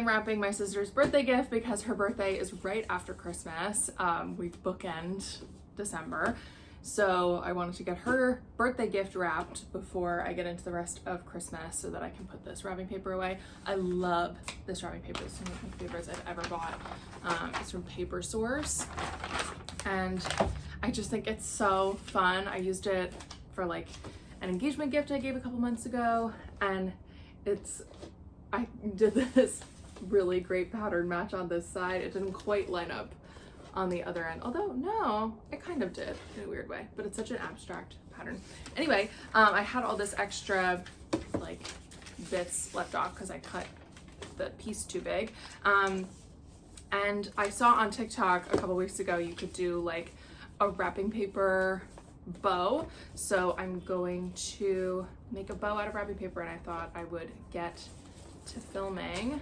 am wrapping my sister's birthday gift because her birthday is right after Christmas. We bookend December. So I wanted to get her birthday gift wrapped before I get into the rest of Christmas so that I can put this wrapping paper away. I love this wrapping paper. It's one of my favorites I've ever bought. It's from Paper Source. And I just think it's so fun. I used it for like an engagement gift I gave a couple months ago. And I did this really great pattern match on this side. It didn't quite line up on the other end, although no, it kind of did in a weird way, but it's such an abstract pattern. Anyway, I had all this extra like bits left off because I cut the piece too big. And I saw on TikTok a couple weeks ago you could do like a wrapping paper bow. So I'm going to make a bow out of wrapping paper, and I thought I would get to filming.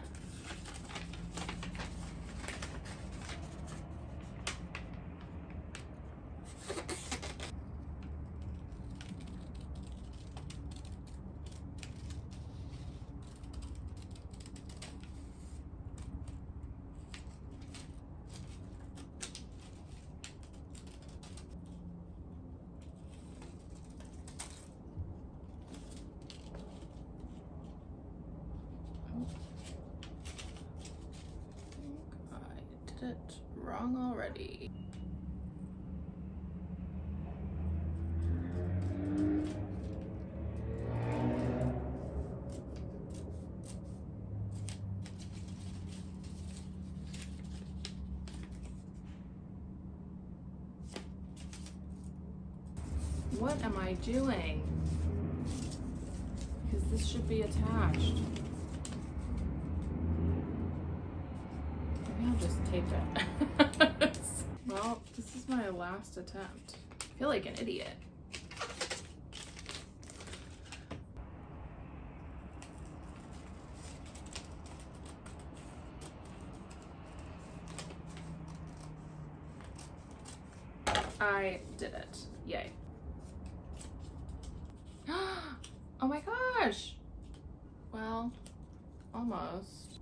I did it wrong already. What am I doing? Because this should be attached. Maybe I'll just tape it. Well, this is my last attempt. I feel like an idiot. I did it. Yay. Oh my gosh. Well, almost.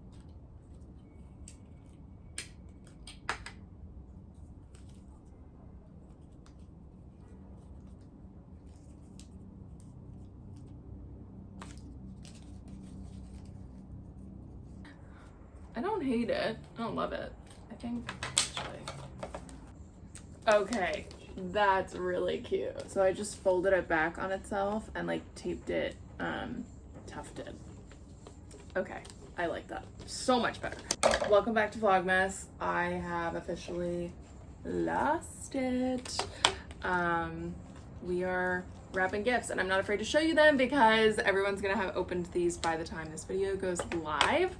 I don't hate it. I don't love it. I think actually. Okay, that's really cute. So I just folded it back on itself and like taped it tufted. Okay, I like that so much better. Welcome back to Vlogmas. I have officially lost it. We are wrapping gifts, and I'm not afraid to show you them because everyone's gonna have opened these by the time this video goes live.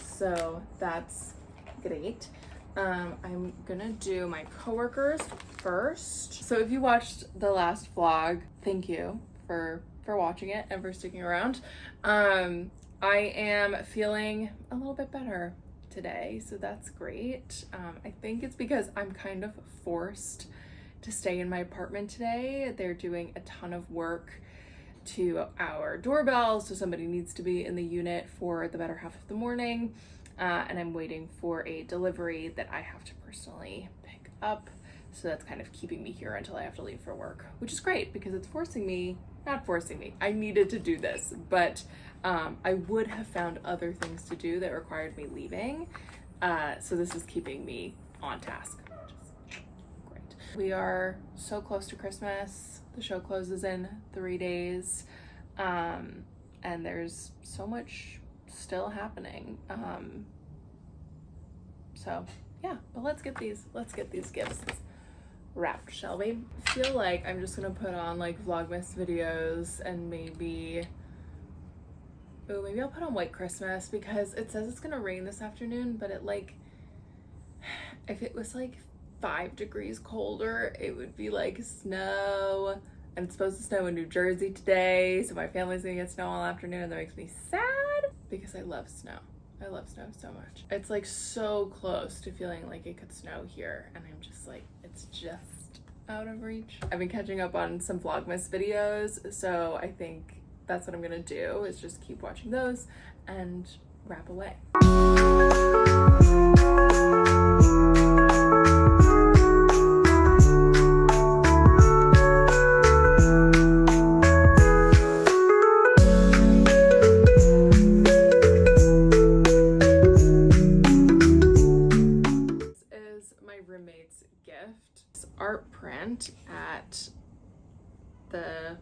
So that's great. I'm gonna do my coworkers first. So if you watched the last vlog, thank you for watching it and for sticking around. I am feeling a little bit better today, so that's great. I think it's because I'm kind of forced to stay in my apartment today. They're doing a ton of work to our doorbell, so somebody needs to be in the unit for the better half of the morning, and I'm waiting for a delivery that I have to personally pick up, so that's kind of keeping me here until I have to leave for work, which is great because it's not forcing me, I needed to do this, but I would have found other things to do that required me leaving, so this is keeping me on task, which is great. We are so close to Christmas. The show closes in 3 days, and there's so much still happening. So yeah, but let's get these gifts wrapped, shall we? I feel like I'm just gonna put on like Vlogmas videos and maybe I'll put on White Christmas because it says it's gonna rain this afternoon, but if it was like 5 degrees colder, it would be like snow, and it's supposed to snow in New Jersey today, so my family's gonna get snow all afternoon, and that makes me sad because I love snow. I love snow so much. It's like so close to feeling like it could snow here, and I'm just like, it's just out of reach. I've been catching up on some Vlogmas videos, so I think that's what I'm gonna do, is just keep watching those and wrap away. Roommate's gift. This art print at the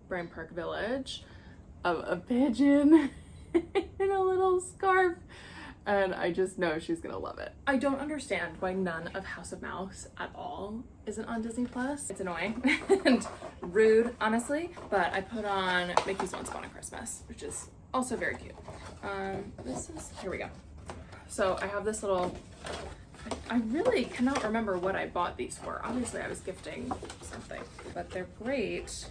Bryant Park Village of a pigeon in a little scarf, and I just know she's gonna love it. I don't understand why none of House of Mouse at all isn't on Disney Plus. It's annoying and rude, honestly, but I put on Mickey's Once Upon a Christmas, which is also very cute. Here we go. So I have this little, I really cannot remember what I bought these for. Obviously I was gifting something, but they're great.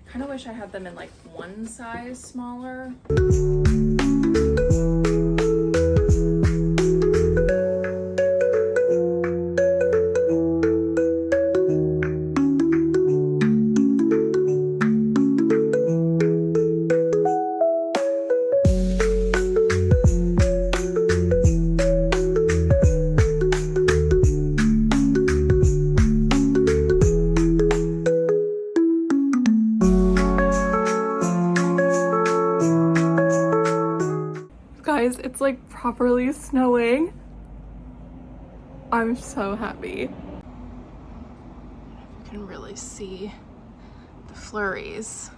Kind of wish I had them in like one size smaller. Guys, it's like properly snowing. I'm so happy. You can really see the flurries.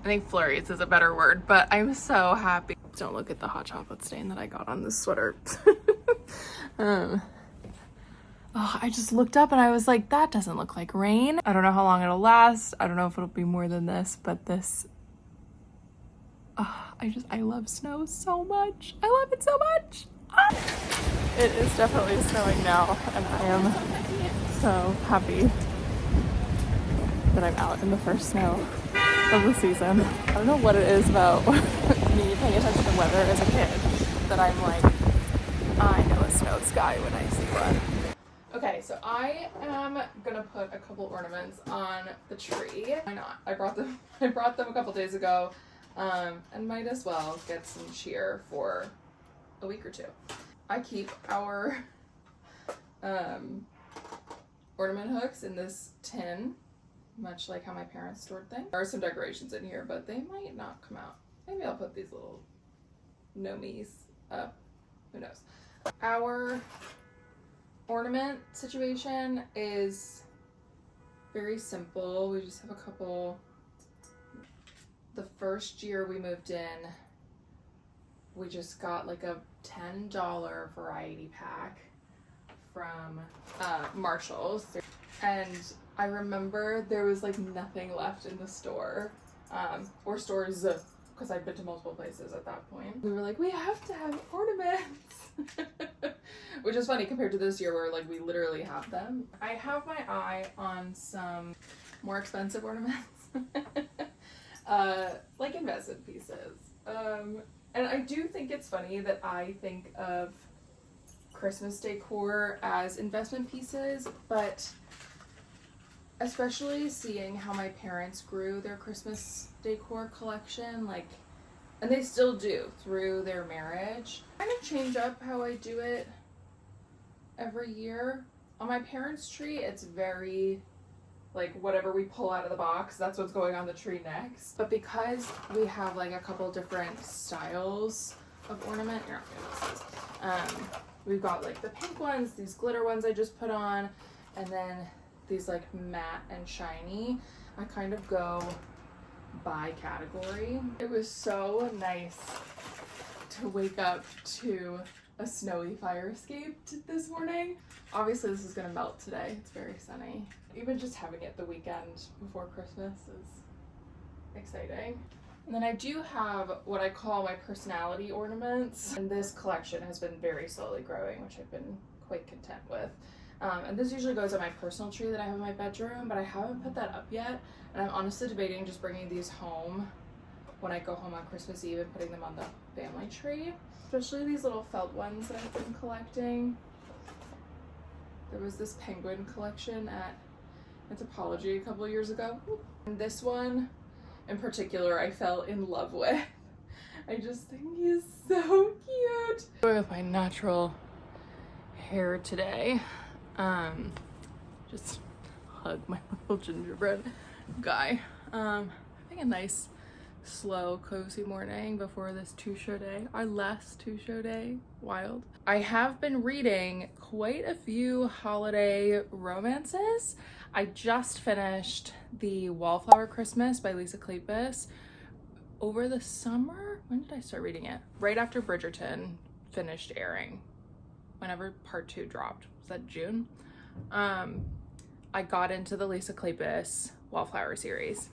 I think flurries is a better word, but I'm so happy. Don't look at the hot chocolate stain that I got on this sweater. I just looked up and I was like, that doesn't look like rain. I don't know how long it'll last. I don't know if it'll be more than this, but this, I love snow so much. I love it so much. It is definitely snowing now, and I am so happy that I'm out in the first snow of the season. I don't know what it is about me paying attention to weather as a kid that I'm like, I know a snow sky when I see one. Okay, so I am gonna put a couple ornaments on the tree. Why not? I brought them a couple days ago. And might as well get some cheer for a week or two. I keep our ornament hooks in this tin, much like how my parents stored things. There are some decorations in here, but they might not come out. Maybe I'll put these little nomies up. Who knows? Our ornament situation is very simple. We just have a couple. The first year we moved in, we just got like a $10 variety pack from Marshall's. And I remember there was like nothing left in the store, or stores, because I'd been to multiple places at that point. We were like, we have to have ornaments, which is funny compared to this year where like we literally have them. I have my eye on some more expensive ornaments. Like investment pieces. And I do think it's funny that I think of Christmas decor as investment pieces, but especially seeing how my parents grew their Christmas decor collection, like, and they still do through their marriage. I kind of change up how I do it every year. On my parents' tree, it's very like whatever we pull out of the box, that's what's going on the tree next. But because we have like a couple different styles of ornament, you're not gonna notice this. We've got like the pink ones, these glitter ones I just put on, and then these like matte and shiny. I kind of go by category. It was so nice to wake up to a snowy fire escape this morning. Obviously this is gonna melt today. It's very sunny. Even just having it the weekend before Christmas is exciting. And then I do have what I call my personality ornaments. And this collection has been very slowly growing, which I've been quite content with. And this usually goes on my personal tree that I have in my bedroom, but I haven't put that up yet. And I'm honestly debating just bringing these home when I go home on Christmas Eve and putting them on the family tree. Especially these little felt ones that I've been collecting. There was this penguin collection at Anthropology a couple years ago. And this one in particular I fell in love with. I just think he's so cute. Going with my natural hair today. Just hug my little gingerbread guy. Having a nice, slow, cozy morning before this two-show day, our last two-show day. Wild. I have been reading quite a few holiday romances. I just finished the Wallflower Christmas by Lisa Kleypas over the summer. When did I start reading it? Right after Bridgerton finished airing. Whenever part 2 dropped. Was that June? I got into the Lisa Kleypas Wallflower series.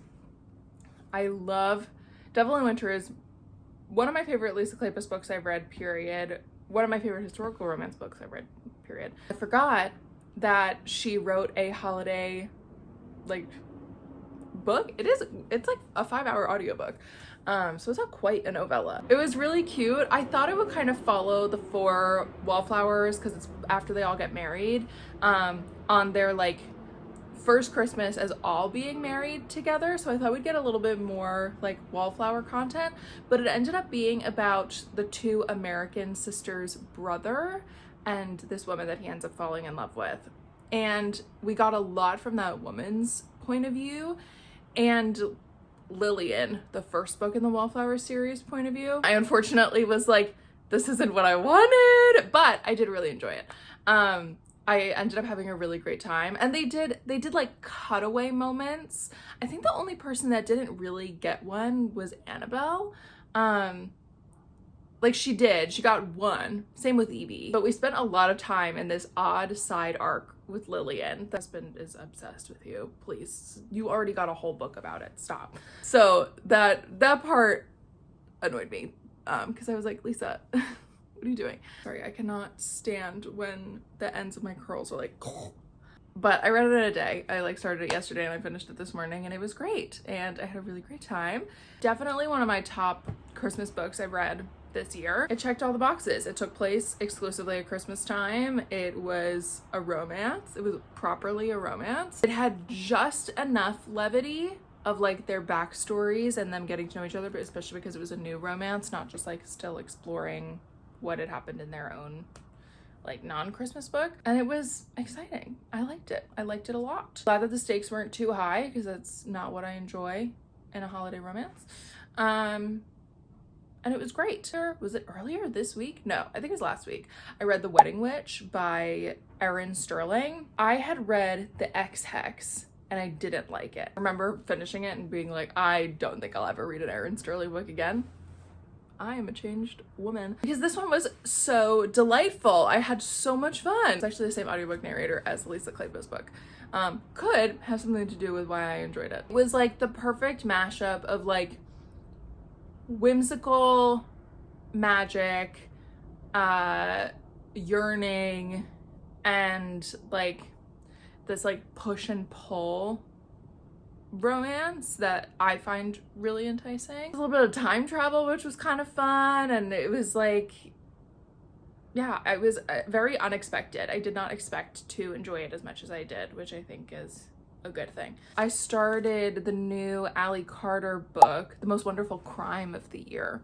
I love Devil in Winter is one of my favorite Lisa Kleypas books I've read, period. One of my favorite historical romance books I've read, period. I forgot that she wrote a holiday book. It's like a 5-hour audiobook. So it's not quite a novella. It was really cute. I thought it would kind of follow the 4 Wallflowers because it's after they all get married, on their first Christmas as all being married together. So I thought we'd get a little bit more Wallflower content, but it ended up being about the 2 American sisters' brother and this woman that he ends up falling in love with. And we got a lot from that woman's point of view, and Lillian, the first book in the Wallflower series, point of view. I unfortunately was like, this isn't what I wanted, but I did really enjoy it. I ended up having a really great time, and they did cutaway moments. I think the only person that didn't really get one was Annabelle. She got one, same with Evie, but we spent a lot of time in this odd side arc with Lillian. The husband is obsessed with you. Please, you already got a whole book about it. Stop. So that part annoyed me, because I was like, Lisa, what are you doing? Sorry, I cannot stand when the ends of my curls are like, but I read it in a day. I started it yesterday and I finished it this morning, and it was great, and I had a really great time. Definitely one of my top Christmas books I've read this year. It checked all the boxes. It took place exclusively at Christmas time. It was a romance. It was properly a romance. It had just enough levity of their backstories and them getting to know each other, but especially because it was a new romance, not just still exploring what had happened in their own non-Christmas book. And it was exciting. I liked it. I liked it a lot. Glad that the stakes weren't too high, because that's not what I enjoy in a holiday romance. And it was great. Was it earlier this week? No, I think it was last week. I read The Wedding Witch by Erin Sterling. I had read The Ex-Hex and I didn't like it. I remember finishing it and being like, I don't think I'll ever read an Erin Sterling book again. I am a changed woman. Because this one was so delightful. I had so much fun. It's actually the same audiobook narrator as the Lisa Kleypas book. Could have something to do with why I enjoyed it. It was the perfect mashup of whimsical magic, yearning, and this push and pull romance that I find really enticing. A little bit of time travel, which was kind of fun, and it was yeah, it was very unexpected. I did not expect to enjoy it as much as I did, which I think is a good thing. I started the new Ally Carter book, The Most Wonderful Crime of the Year.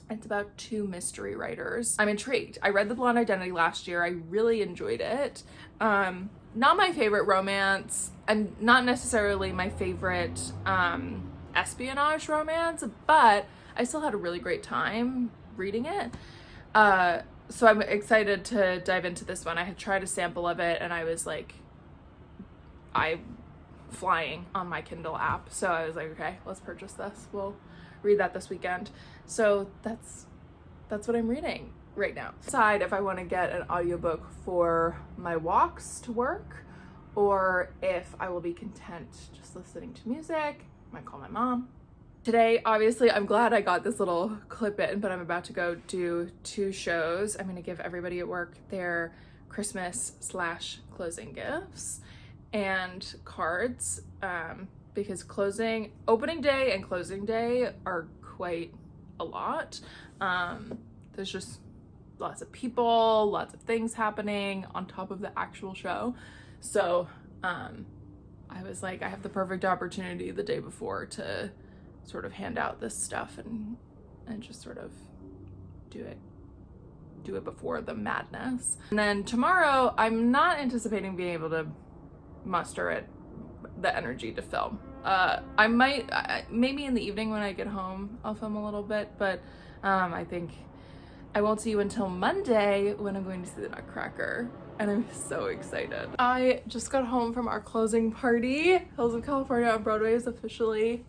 It's about 2 mystery writers. I'm intrigued. I read The Blonde Identity last year. I really enjoyed it. Not my favorite romance, and not necessarily my favorite espionage romance, but I still had a really great time reading it. So I'm excited to dive into this one. I had tried a sample of it and I was flying on my Kindle app. So I was like, okay, let's purchase this. We'll read that this weekend. So that's what I'm reading right now. Decide if I want to get an audiobook for my walks to work, or if I will be content just listening to music. I might call my mom. Today, obviously, I'm glad I got this little clip in, but I'm about to go do 2 shows. I'm going to give everybody at work their Christmas/closing gifts and cards, because opening day and closing day are quite a lot. There's just lots of people, lots of things happening on top of the actual show. So I was like, I have the perfect opportunity the day before to sort of hand out this stuff and just sort of do it before the madness. And then tomorrow, I'm not anticipating being able to muster the energy to film. I might, maybe in the evening when I get home, I'll film a little bit, but I think I won't see you until Monday when I'm going to see the Nutcracker, and I'm so excited. I just got home from our closing party. Hills of California on Broadway is officially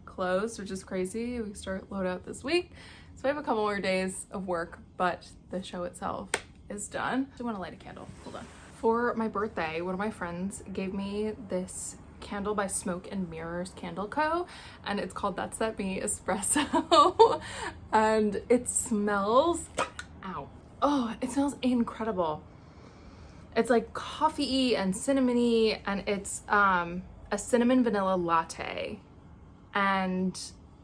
closed, which is crazy. We start load out this week. So I have a couple more days of work, but the show itself is done. I want to light a candle. Hold on. For my birthday, one of my friends gave me this candle by Smoke and Mirrors Candle Co. And it's called That's That Me Espresso. And it smells, ow. Oh, it smells incredible. It's like coffee-y and cinnamony, and it's a cinnamon vanilla latte. And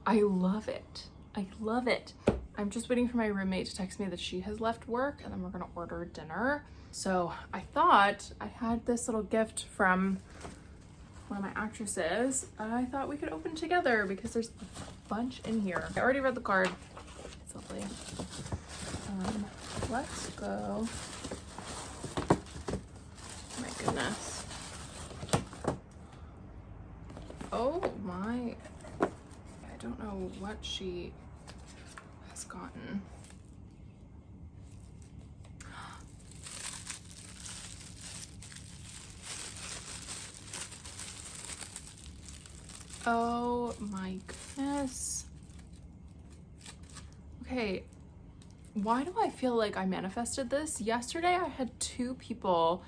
I love it. I love it. I'm just waiting for my roommate to text me that she has left work, and then we're gonna order dinner. So I thought I had this little gift from one of my actresses. I thought we could open together because there's a bunch in here. I already read the card. It's lovely. Let's go. Oh my goodness. Oh my. I don't know what she has gotten. Oh my goodness. Okay, why do I feel like I manifested this? Yesterday I had 2 people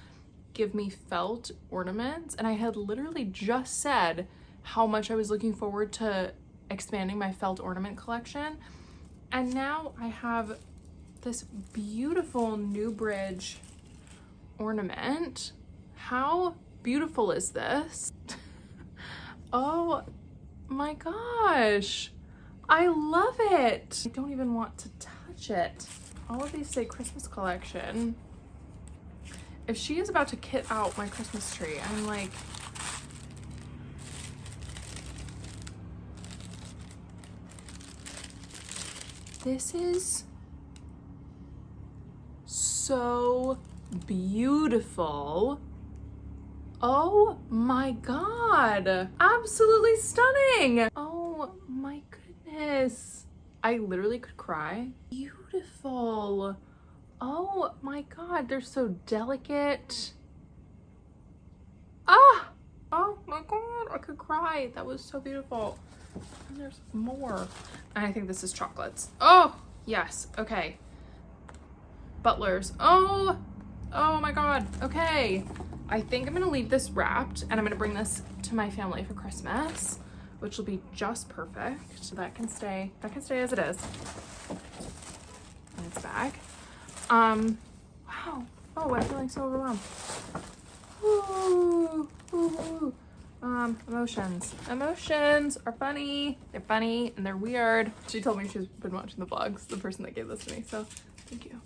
give me felt ornaments, and I had literally just said how much I was looking forward to expanding my felt ornament collection. And now I have this beautiful Newbridge ornament. How beautiful is this? Oh my gosh, I love it. I don't even want to touch it. All of these say Christmas collection. If she is about to kit out my Christmas tree, I'm like, this is so beautiful. Oh my god, absolutely stunning. Oh my goodness, I literally could cry. Beautiful. Oh my god, they're so delicate. Ah, oh my god, I could cry. That was so beautiful. And there's more. And I think this is chocolates. Oh yes, okay. Butlers. Oh my god, okay. I think I'm gonna leave this wrapped, and I'm gonna bring this to my family for Christmas, which will be just perfect. So that can stay as it is in its bag. Wow. Oh, I'm feeling so overwhelmed. Ooh, ooh, ooh. Emotions. Emotions are funny. They're funny and they're weird. She told me she's been watching the vlogs, the person that gave this to me, so thank you.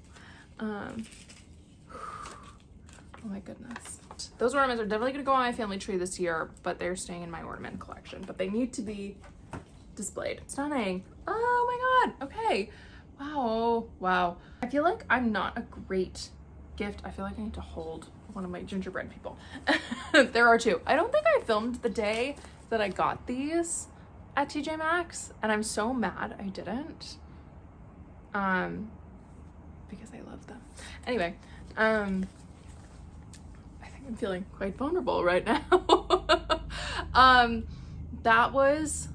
Oh my goodness. Those ornaments are definitely gonna go on my family tree this year, but they're staying in my ornament collection, but they need to be displayed. Stunning. Oh my god. Okay. Wow. Wow. I feel like I'm not a great gift. I feel like I need to hold one of my gingerbread people. There are 2. I don't think I filmed the day that I got these at TJ Maxx, and I'm so mad I didn't. Because I love them. Anyway, I think I'm feeling quite vulnerable right now. That was,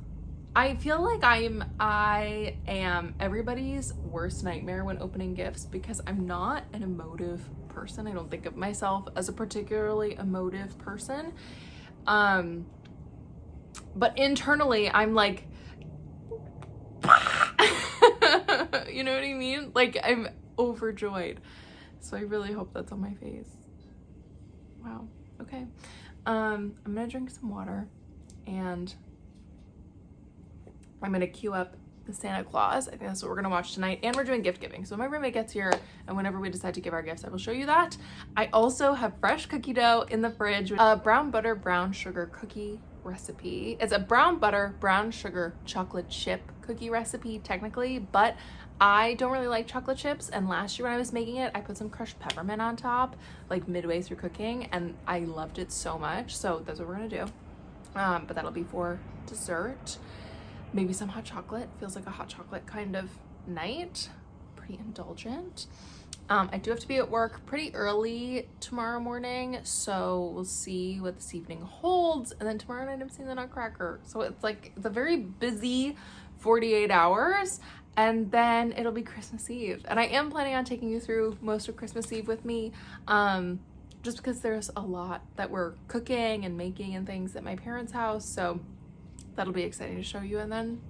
I feel like I am everybody's worst nightmare when opening gifts because I'm not an emotive person. I don't think of myself as a particularly emotive person. But internally I'm like, you know what I mean? Like I'm overjoyed. So I really hope that's on my face. Wow. Okay. I'm gonna drink some water and I'm gonna queue up the Santa Claus. I think that's what we're gonna watch tonight. And we're doing gift giving. So when my roommate gets here and whenever we decide to give our gifts, I will show you that. I also have fresh cookie dough in the fridge. Brown butter, brown sugar cookie recipe. It's a brown butter, brown sugar, chocolate chip cookie recipe technically, but I don't really like chocolate chips, and last year when I was making it, I put some crushed peppermint on top, like midway through cooking, and I loved it so much. So that's what we're gonna do. But that'll be for dessert. Maybe some hot chocolate. Feels like a hot chocolate kind of night. Pretty indulgent. I do have to be at work pretty early tomorrow morning, so we'll see what this evening holds. And then tomorrow night I'm seeing the Nutcracker. So it's a very busy 48 hours. And then it'll be Christmas Eve. And I am planning on taking you through most of Christmas Eve with me, just because there's a lot that we're cooking and making and things at my parents' house. So that'll be exciting to show you. And then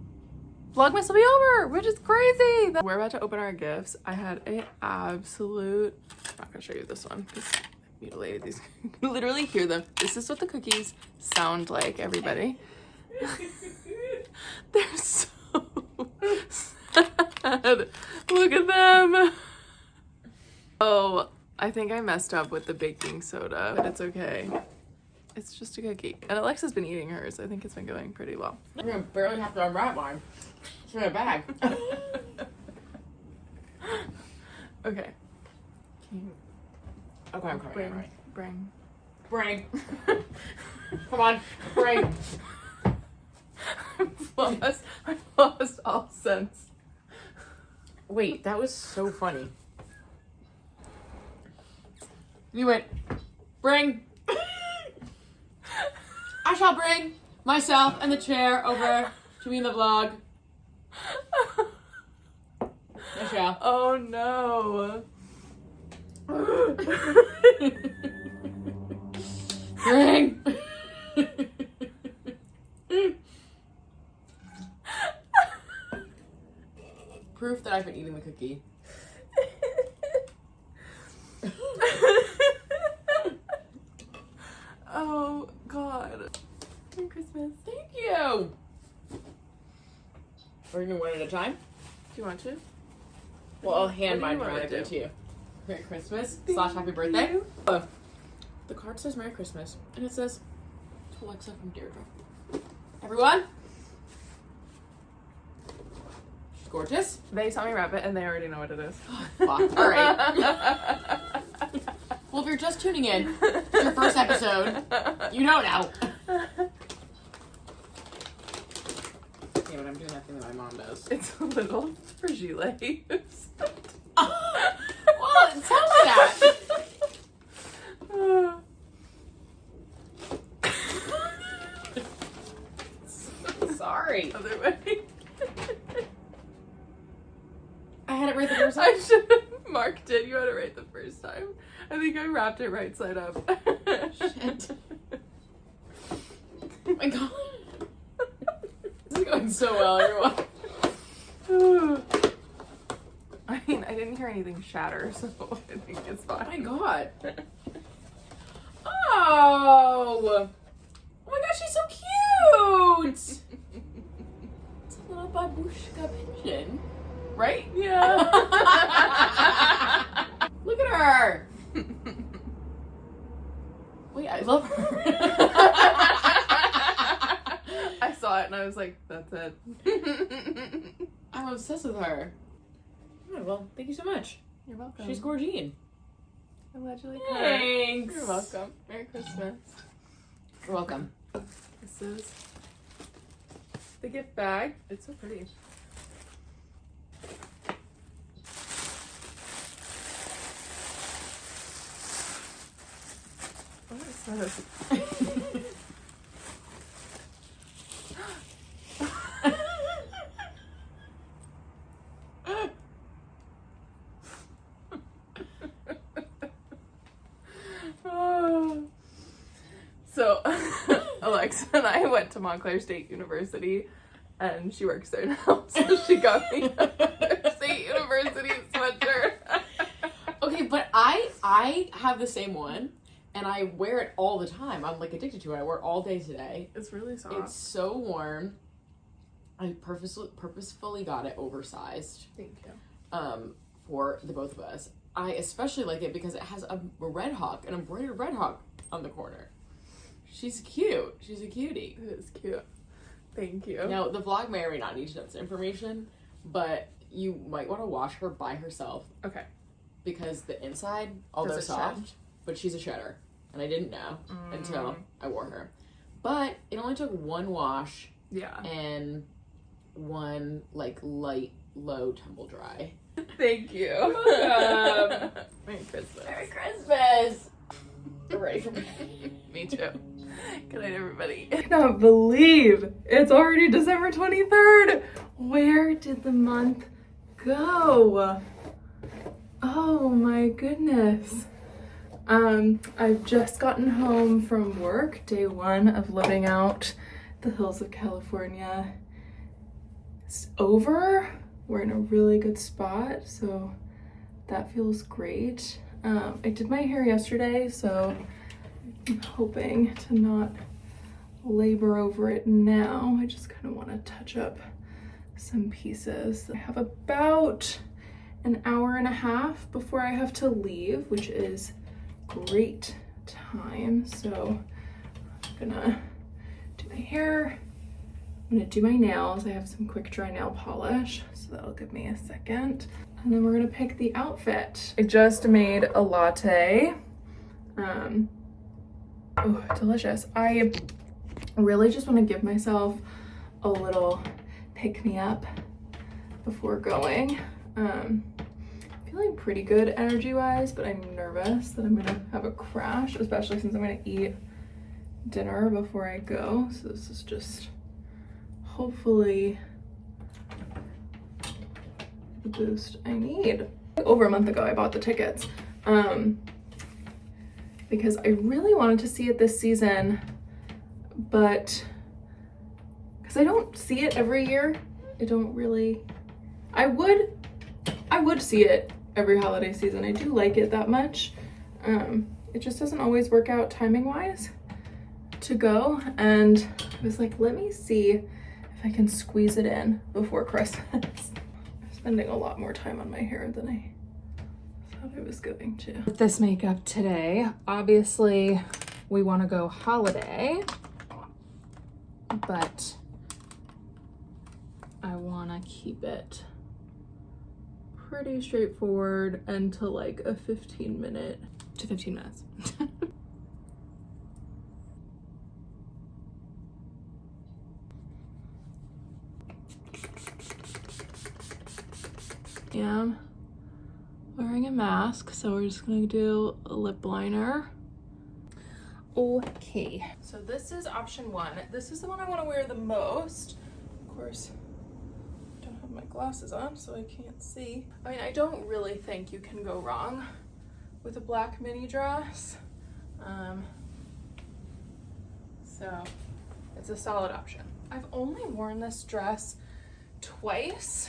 Vlogmas will be over, which is crazy. We're about to open our gifts. I had an absolute, I'm not gonna show you this one because I mutilated these. You can literally hear them. This is what the cookies sound like, everybody. They're so sad. Look at them. Oh, I think I messed up with the baking soda, but it's okay. It's just a cookie. And Alexa's been eating hers. I think it's been going pretty well. I'm gonna barely have to unwrap mine. It's in a bag. Okay. Okay, I'm coming. Bring. Come on, bring. I've lost all sense. Wait, that was so funny. You went, bring. I shall bring myself and the chair over to be in the vlog. I shall. Oh no. Bring. Proof that I've been eating the cookie. Oh God. Merry Christmas. Thank you. We're gonna do one at a time. Do you want to? Well, I'll hand What do mine you wanna directly do? to you. Merry Christmas / happy birthday. The card says Merry Christmas, and it says to Alexa from Deirdre. Everyone, she's gorgeous. They saw me wrap it and they already know what it is. Fuck. All right. Well, if you're just tuning in, it's your first episode. You don't know. Yeah, but I'm doing that thing that my mom does. It's a little fragile. Well, tell me that. Sorry. Other way. I had it right the first time. I should have marked it. You had it right the first time. I think I wrapped it right side up. Shit. Oh my God. This is going so well, everyone. I mean, I didn't hear anything shatter, so I think it's fine. Oh my God. Oh. Oh my gosh, she's so cute. It's a little babushka pigeon. Right? Yeah. Look at her. Wait, I love her. I saw it and I was like, that's it. I'm obsessed with her. Oh, well, thank you so much. You're welcome. She's gorgeous. I'm glad you like her. Thanks. You're welcome. Merry Christmas. You're welcome. This is the gift bag. It's so pretty. What is this? So, Alexa and I went to Montclair State University, and she works there now, so she got me a State University sweatshirt. Okay, but I have the same one, and I wear it all the time. I'm like addicted to it. I wear it all day today. It's really soft. It's so warm. I purposefully got it oversized. Thank you. For the both of us. I especially like it because it has a red hawk, an embroidered red hawk on the corner. She's cute. She's a cutie. It is cute. Thank you. Now, the vlog may or may not need to know this information, but you might want to wash her by herself. Okay. Because the inside, although soft, shed? but she's a shedder. And I didn't know until I wore her. But it only took one wash. Yeah. And one, like, light, low tumble dry. Thank you. Welcome. Merry Christmas. Merry Christmas. You're ready for me. Me too. Good night, everybody. I cannot believe it's already December 23rd. Where did the month go? Oh my goodness. I've just gotten home from work, day one of living out the hills of California. It's over. We're in a really good spot, so that feels great. I did my hair yesterday, so I'm hoping to not labor over it now. I just kind of want to touch up some pieces. I have about an hour and a half before I have to leave, which is great time. So I'm gonna do my hair. I'm gonna do my nails. I have some quick dry nail polish, so that'll give me a second. And then we're gonna pick the outfit. I just made a latte. Oh, delicious. I really just want to give myself a little pick-me-up before going. Feeling pretty good energy-wise, but I'm nervous that I'm gonna have a crash, especially since I'm gonna eat dinner before I go. So this is just hopefully the boost I need. Over a month ago, I bought the tickets. Because I really wanted to see it this season, but because I don't see it every year, I would see it every holiday season. I do like it that much. It just doesn't always work out timing wise to go, and I was like, let me see if I can squeeze it in before Christmas. I'm spending a lot more time on my hair than I was going to. With this makeup today, obviously we want to go holiday, but I want to keep it pretty straightforward and to like a 15 minutes. Yeah. Wearing a mask, so we're just gonna do a lip liner. Okay, so this is option one. This is the one I want to wear the most. Of course, I don't have my glasses on, so I can't see. I mean, I don't really think you can go wrong with a black mini dress. So it's a solid option. I've only worn this dress twice,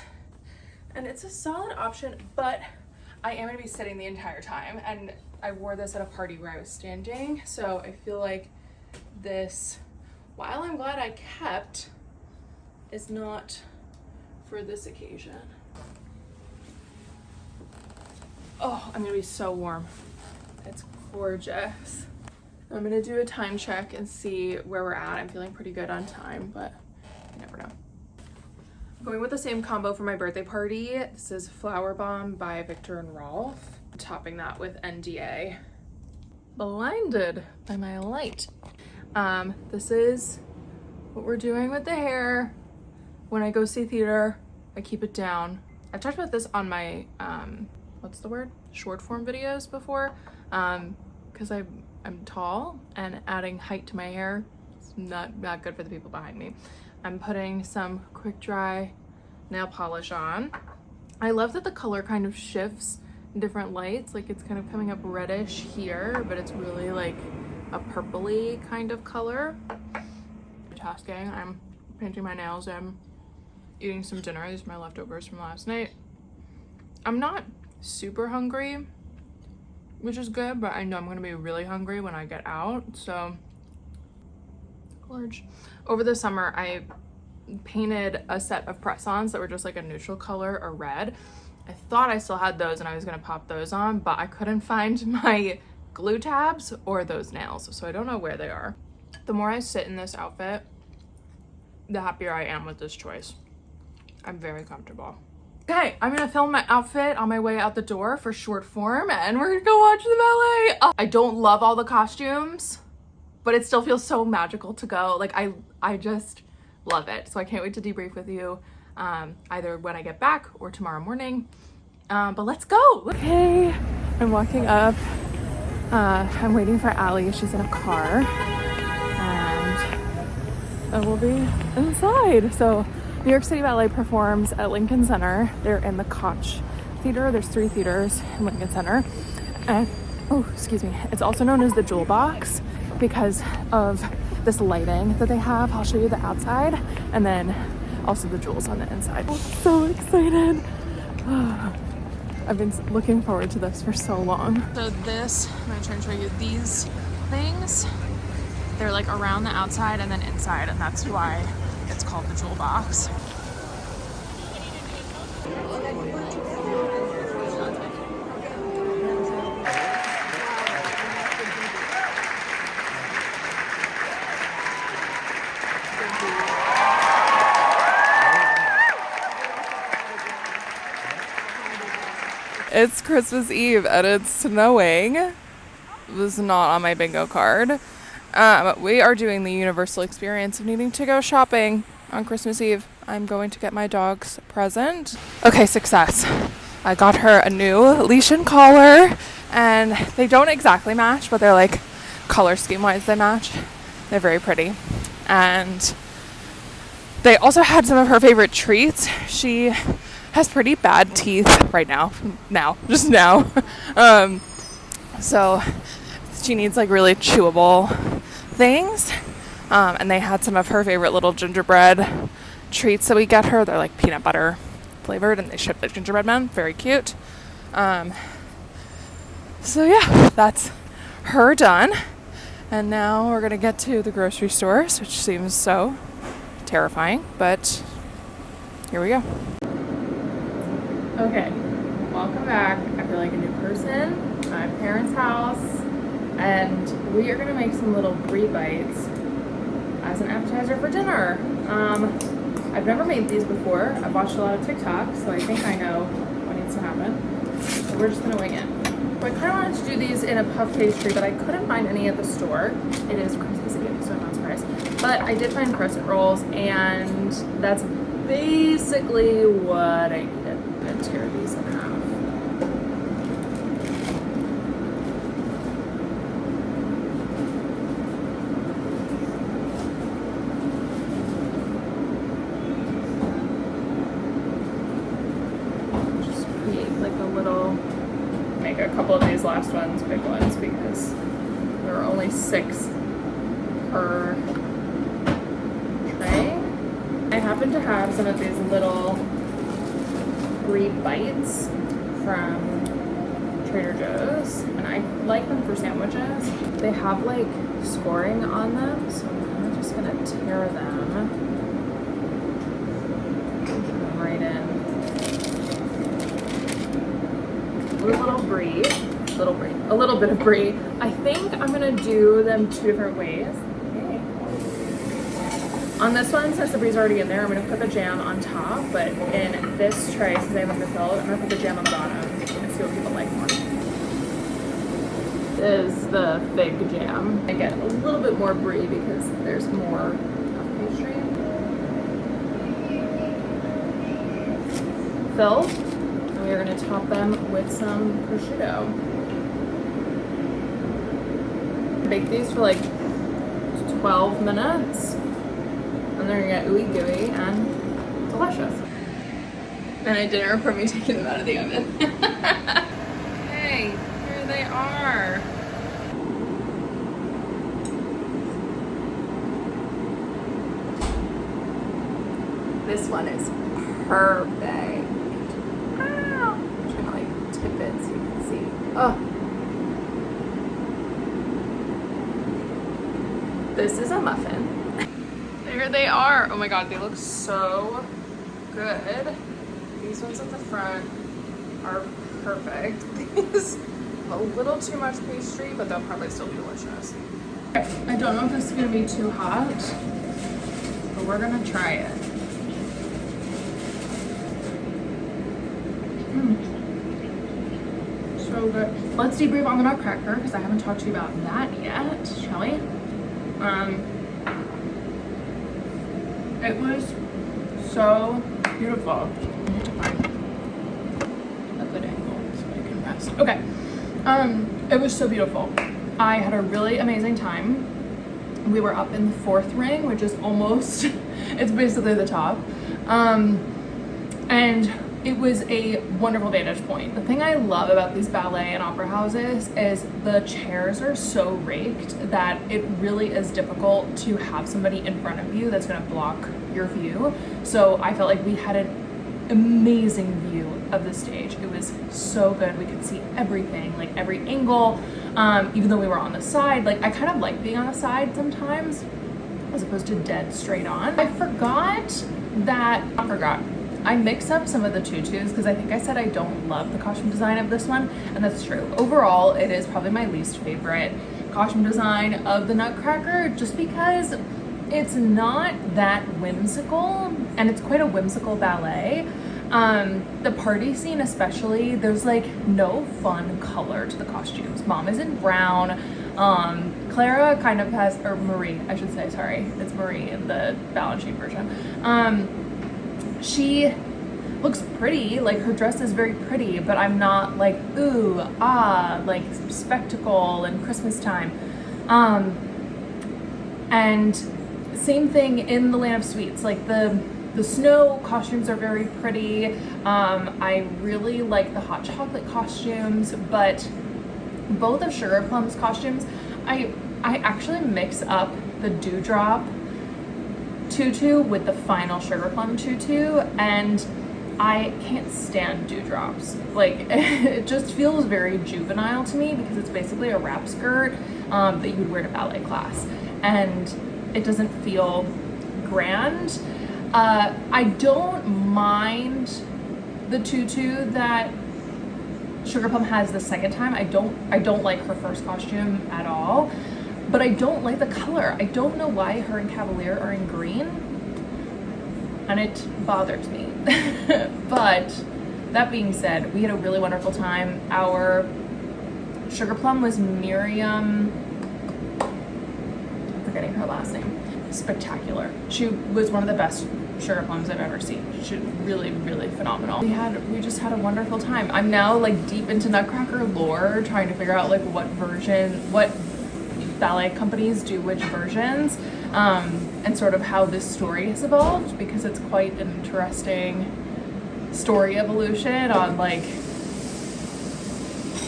and it's a solid option, but I am gonna be sitting the entire time, and I wore this at a party where I was standing, so I feel like this, while I'm glad I kept, is not for this occasion. Oh, I'm gonna be so warm. It's gorgeous. I'm gonna do a time check and see where we're at. I'm feeling pretty good on time, but you never know. Going with the same combo for my birthday party. This is Flower Bomb by Victor and Rolf. Topping that with NDA. Blinded by my light. This is what we're doing with the hair. When I go see theater, I keep it down. I've talked about this on my, what's the word? Short form videos before. Because I'm tall, and adding height to my hair is not good for the people behind me. I'm putting some quick dry nail polish on. I love that the color kind of shifts in different lights. Like it's kind of coming up reddish here, but it's really like a purpley kind of color. Tasking. I'm painting my nails. I'm eating some dinner. These are my leftovers from last night. I'm not super hungry, which is good, but I know I'm gonna be really hungry when I get out, so gorge. Over the summer, I painted a set of press-ons that were just like a neutral color or red. I thought I still had those and I was gonna pop those on, but I couldn't find my glue tabs or those nails, so I don't know where they are. The more I sit in this outfit, the happier I am with this choice. I'm very comfortable. Okay, I'm gonna film my outfit on my way out the door for short form, and we're gonna go watch the ballet. Oh, I don't love all the costumes, but it still feels so magical to go. Like I just love it. So I can't wait to debrief with you either when I get back or tomorrow morning. But let's go. Okay, I'm walking up. I'm waiting for Allie. She's in a car, and we'll be inside. So New York City Ballet performs at Lincoln Center. They're in the Koch Theater. There's 3 theaters in Lincoln Center. And, oh, excuse me. It's also known as the Jewel Box because of this lighting that they have. I'll show you the outside and then also the jewels on the inside. I'm so excited. I've been looking forward to this for so long. So this, I'm gonna try and show you these things. They're like around the outside and then inside, and that's why it's called the Jewel Box. It's Christmas Eve and it's snowing. It was not on my bingo card. We are doing the universal experience of needing to go shopping on Christmas Eve. I'm going to get my dog's present. Okay, success. I got her a new leash and collar, and they don't exactly match, but they're like color scheme wise they match. They're very pretty. And they also had some of her favorite treats. She has pretty bad teeth right now. Just now. So she needs like really chewable things. And they had some of her favorite little gingerbread treats that we get her. They're like peanut butter flavored, and they ship the gingerbread men. Very cute. So yeah, that's her done. And now we're gonna get to the grocery stores, which seems so terrifying, but here we go. Okay, welcome back. I feel like a new person at my parents' house, and we are gonna make some little brie bites as an appetizer for dinner. I've never made these before. I've watched a lot of TikTok, so I think I know what needs to happen. So we're just gonna wing it. So I kind of wanted to do these in a puff pastry, but I couldn't find any at the store. It is Christmas Eve, so I'm not surprised. But I did find crescent rolls, and that's basically what I needed. I'm gonna tear these in half. Just create like a little, make a couple of these last ones big ones because there are only 6 per tray. I happen to have some of these little brie bites from Trader Joe's, and I like them for sandwiches. They have like scoring on them, so I'm just gonna tear them right in. A little bit of brie. I think I'm gonna do them 2 different ways. Okay. On this one, since the brie's already in there, I'm gonna put the jam on top, but in this tray, since I have them filled, I'm gonna put the jam on the bottom and see what people like more. This is the fig jam. I get a little bit more brie because there's more puff pastry. Filled. We are going to top them with some prosciutto. Bake these for like 12 minutes, and they're gonna get ooey gooey and delicious. And a dinner for me taking them out of the oven. Hey, here they are. This one is perfect. Tip it so you can see. Oh, this is a muffin. There they are. Oh my god, they look so good. These ones at the front are perfect. These have a little too much pastry, but they'll probably still be delicious. I don't know if this is gonna be too hot, but we're gonna try it. So good. Let's debrief on the Nutcracker because I haven't talked to you about that yet, shall we? It was so beautiful. I need to find a good angle so I can rest. Okay. It was so beautiful. I had a really amazing time. We were up in the 4th ring, which is almost, it's basically the top. And it was a wonderful vantage point. The thing I love about these ballet and opera houses is the chairs are so raked that it really is difficult to have somebody in front of you that's gonna block your view. So I felt like we had an amazing view of the stage. It was so good. We could see everything, like every angle, even though we were on the side. Like I kind of like being on the side sometimes as opposed to dead straight on. I mixed up some of the tutus because I think I said I don't love the costume design of this one, and that's true. Overall, it is probably my least favorite costume design of the Nutcracker just because it's not that whimsical, and it's quite a whimsical ballet. The party scene especially, there's like no fun color to the costumes. Mom is in brown. Clara kind of has, or Marie, I should say, sorry. It's Marie in the Balanchine version. She looks pretty, like her dress is very pretty, but I'm not like, ooh, ah, like spectacle and Christmas time. And same thing in the Land of Sweets, like the snow costumes are very pretty. I really like the hot chocolate costumes, but both of Sugar Plum's costumes, I actually mix up the Dewdrop tutu with the final Sugar Plum tutu, and I can't stand dewdrops. Like it just feels very juvenile to me because it's basically a wrap skirt that you would wear to ballet class, and it doesn't feel grand. I don't mind the tutu that Sugar Plum has the second time. I don't like her first costume at all, but I don't like the color. I don't know why her and Cavalier are in green, and it bothers me. But that being said, we had a really wonderful time. Our Sugar Plum was Miriam, I'm forgetting her last name, spectacular. She was one of the best Sugar Plums I've ever seen. She really, really phenomenal. We just had a wonderful time. I'm now like deep into Nutcracker lore, trying to figure out like what ballet companies do which versions, and sort of how this story has evolved, because it's quite an interesting story evolution on like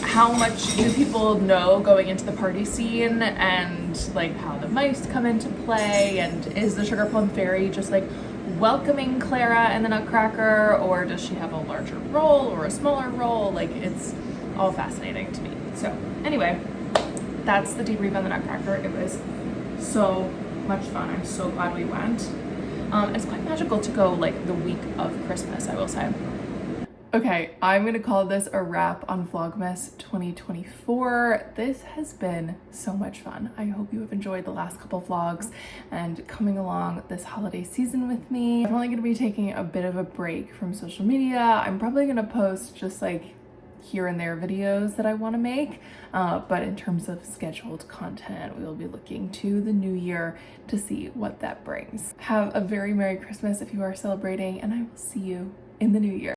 how much do people know going into the party scene, and like how the mice come into play, and is the Sugar Plum Fairy just like welcoming Clara and the Nutcracker, or does she have a larger role or a smaller role? Like it's all fascinating to me. So anyway, that's the debrief on the Nutcracker. It was so much fun. I'm so glad we went. It's quite magical to go like the week of Christmas, I will say. Okay, I'm gonna call this a wrap on Vlogmas 2024. This has been so much fun. I hope you have enjoyed the last couple vlogs and coming along this holiday season with me. I'm only gonna be taking a bit of a break from social media. I'm probably gonna post just like here and there videos that I want to make, but in terms of scheduled content, we will be looking to the new year to see what that brings. Have a very Merry Christmas if you are celebrating, and I will see you in the new year.